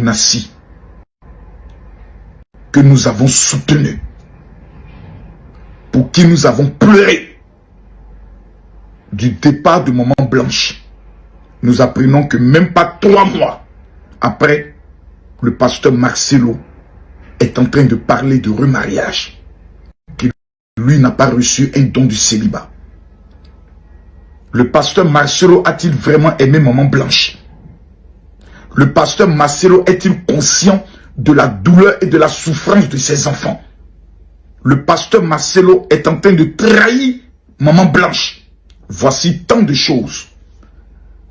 Nassi, que nous avons soutenu, pour qui nous avons pleuré du départ de Maman Blanche, nous apprenons que même pas 3 mois après, le pasteur Marcelo est en train de parler de remariage. Que lui n'a pas reçu un don du célibat. Le pasteur Marcelo a-t-il vraiment aimé Maman Blanche? Le pasteur Marcelo est-il conscient de la douleur et de la souffrance de ses enfants? Le pasteur Marcelo est en train de trahir Maman Blanche. Voici tant de choses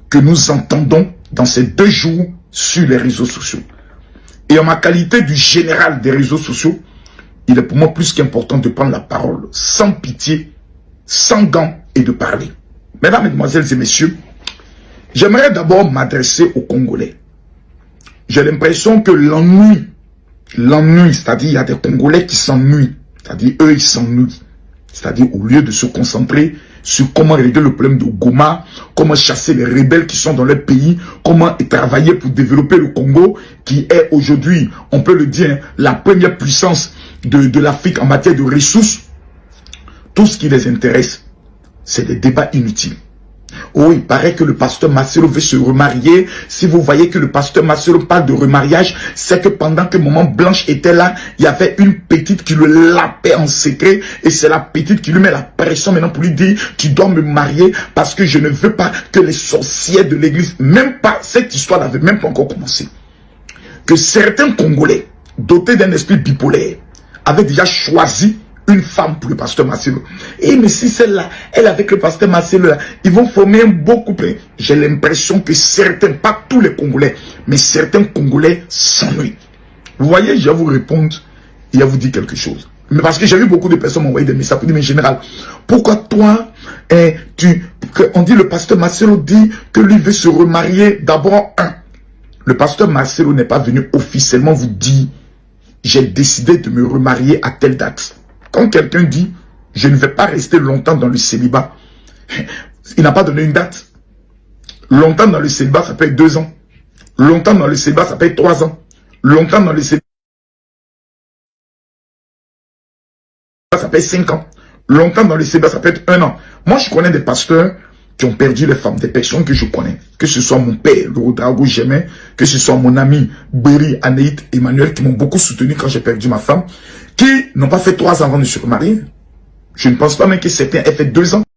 que nous entendons dans ces 2 jours sur les réseaux sociaux. Et en ma qualité du général des réseaux sociaux, il est pour moi plus qu'important de prendre la parole sans pitié, sans gants et de parler. Mesdames, Mesdemoiselles et Messieurs, j'aimerais d'abord m'adresser aux Congolais. J'ai l'impression que l'ennui, c'est-à-dire il y a des Congolais qui s'ennuient, c'est-à-dire eux ils s'ennuient. C'est-à-dire au lieu de se concentrer sur comment régler le problème de Goma, comment chasser les rebelles qui sont dans leur pays, comment travailler pour développer le Congo, qui est aujourd'hui, on peut le dire, la première puissance de l'Afrique en matière de ressources. Tout ce qui les intéresse, c'est des débats inutiles. Oh, il paraît que le pasteur Marcelo veut se remarier. Si vous voyez que le pasteur Marcelo parle de remariage, c'est que pendant que Maman Blanche était là, il y avait une petite qui le lapait en secret. Et c'est la petite qui lui met la pression maintenant pour lui dire, tu dois me marier parce que je ne veux pas que les sorcières de l'église, même pas, cette histoire n'avait même pas encore commencé. Que certains Congolais, dotés d'un esprit bipolaire, avaient déjà choisi une femme pour le pasteur Marcelo. Et mais si celle-là, elle avec le pasteur Marcelo, là, ils vont former un beau couple. J'ai l'impression que certains, pas tous les Congolais, mais certains Congolais s'ennuient. Vous voyez, je vais vous répondre et je vais vous dire quelque chose. Mais parce que j'ai vu beaucoup de personnes m'envoyer des messages pour dire, mais général, pourquoi toi, on dit le pasteur Marcelo dit que lui veut se remarier d'abord le pasteur Marcelo n'est pas venu officiellement vous dire, j'ai décidé de me remarier à telle date. Quand quelqu'un dit, je ne vais pas rester longtemps dans le célibat, il n'a pas donné une date. Longtemps dans le célibat, ça peut être 2 ans. Longtemps dans le célibat, ça peut être 3 ans. Longtemps dans le célibat, ça peut être 5 ans. Longtemps dans le célibat, ça peut être 1 an. Moi, je connais des pasteurs qui ont perdu les femmes, des personnes que je connais. Que ce soit mon père, le Rodrago Gémin, que ce soit mon ami Berry, Anaït, Emmanuel, qui m'ont beaucoup soutenu quand j'ai perdu ma femme, qui n'ont pas fait 3 ans avant de se remarier. Je ne pense pas même que certains aient fait 2 ans.